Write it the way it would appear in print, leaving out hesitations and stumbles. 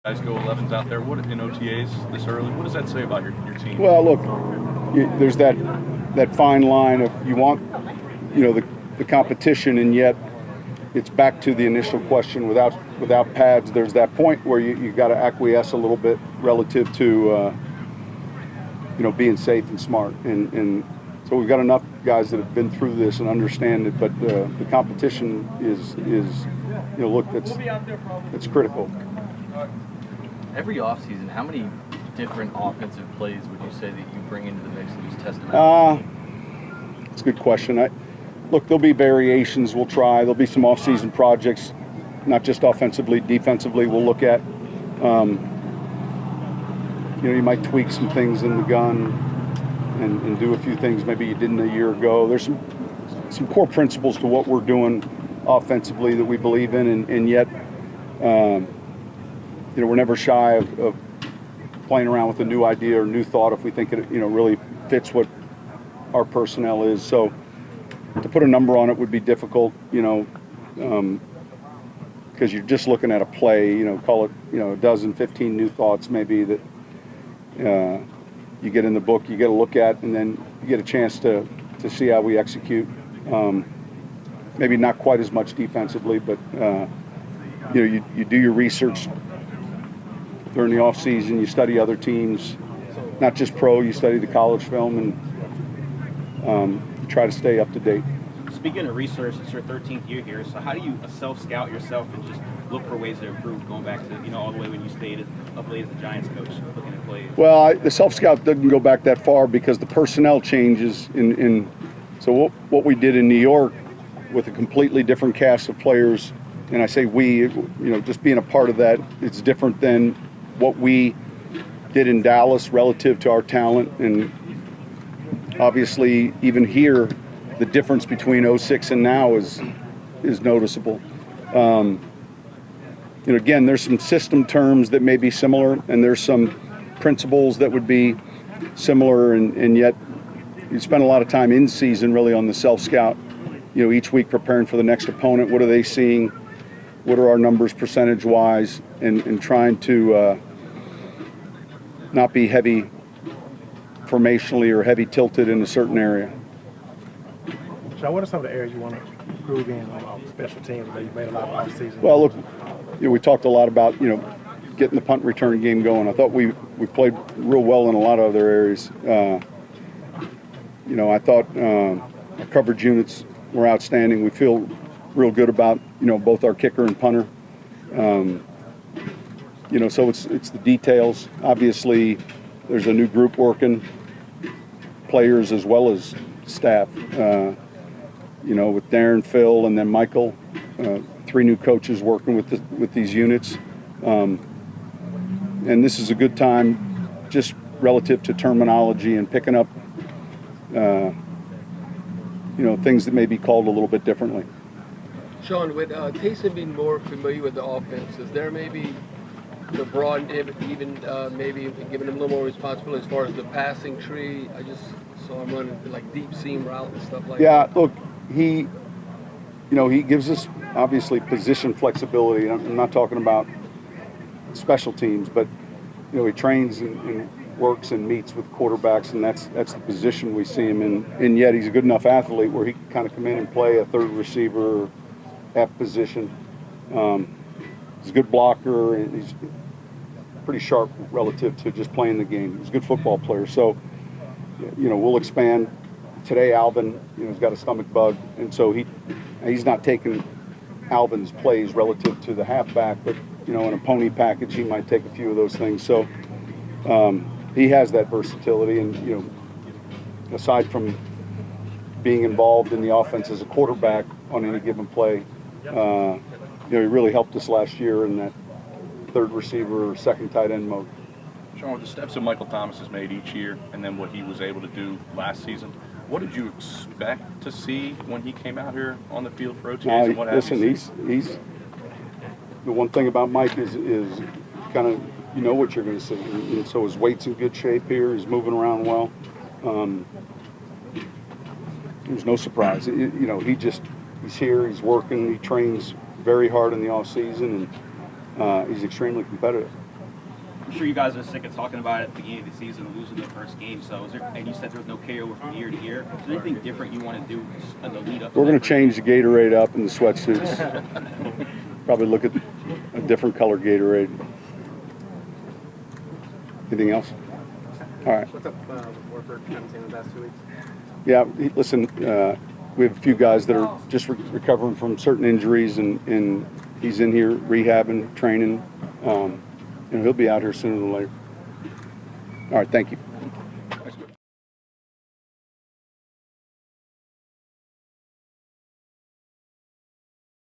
Guys go 11s out there. What in OTAs this early? What does that say about your team? Well, look, there's that fine line of you want, the competition, and yet it's back to the initial question. Without pads, there's that point where you got to acquiesce a little bit relative to being safe and smart, and so we've got enough guys that have been through this and understand it. But the competition is look, that's critical. Every offseason, how many different offensive plays would you say that you bring into the mix and just test them out? It's a good question. Look, there'll be variations we'll try. There'll be some off-season projects, not just offensively, defensively we'll look at. You might tweak some things in the gun and do a few things maybe you didn't a year ago. There's some core principles to what we're doing offensively that we believe in, and yet we're never shy of playing around with a new idea or new thought if we think it really fits what our personnel is. So to put a number on it would be difficult, because you're just looking at a play, call it, a dozen, 15 new thoughts maybe that you get in the book, you get a look at, and then you get a chance to see how we execute. Maybe not quite as much defensively, but you do your research during the off season. You study other teams, not just pro. You study the college film and try to stay up to date. Speaking of research, it's your 13th year here. So how do you self-scout yourself and just look for ways to improve? Going back to all the way when you stayed up late as a Giants coach, looking at plays. Well, the self-scout doesn't go back that far because the personnel changes. So what we did in New York with a completely different cast of players, and I say we, just being a part of that, it's different than what we did in Dallas relative to our talent. And obviously even here the difference between 06 and now is noticeable. Again, there's some system terms that may be similar, and there's some principles that would be similar, and yet you spend a lot of time in season really on the self-scout, each week preparing for the next opponent. What are they seeing? What are our numbers percentage-wise? And trying to not be heavy formationally or heavy tilted in a certain area. Sean, what are some of the areas you want to improve in on special teams that you've made a lot of off-season? Well, look, we talked a lot about, getting the punt return game going. I thought we played real well in a lot of other areas. I thought our coverage units were outstanding. We feel real good about, both our kicker and punter. So it's the details. Obviously, there's a new group working, players as well as staff. With Darren, Phil, and then Michael, 3 new coaches working with these units. And this is a good time, just relative to terminology and picking up, things that may be called a little bit differently. Sean, with Taysom being more familiar with the offense, is there maybe the broad, even maybe giving him a little more responsibility as far as the passing tree? I just saw him running like deep seam route and stuff like that. Yeah, look, he gives us obviously position flexibility. I'm not talking about special teams, but he trains and works and meets with quarterbacks, and that's the position we see him in. And yet he's a good enough athlete where he can kind of come in and play a third receiver F position. He's a good blocker, and he's pretty sharp relative to just playing the game. He's a good football player. So, we'll expand. Today, Alvin, has got a stomach bug, and so he's not taking Alvin's plays relative to the halfback, but in a pony package, he might take a few of those things. So he has that versatility, and aside from being involved in the offense as a quarterback on any given play, he really helped us last year in that third receiver or second tight end mode. Sean, with the steps that Michael Thomas has made each year and then what he was able to do last season, what did you expect to see when he came out here on the field for OTAs? And what listen, he's the one thing about Mike is kind of what you're going to see. And so his weight's in good shape here. He's moving around well. There's no surprise. He's here. He's working. He trains very hard in the off season, and he's extremely competitive. I'm sure you guys are sick of talking about it at the beginning of the season, losing the first game. So, and you said there was no carryover from year to year. Is there anything different you want to do in the lead up? We're going to change the Gatorade up and the sweatsuits. Probably look at a different color Gatorade. Anything else? All right. What's up with Warford? Haven't seen the past 2 weeks. Yeah, listen, we have a few guys that are just recovering from certain injuries, and he's in here rehabbing, training, and he'll be out here sooner than later. All right, thank you.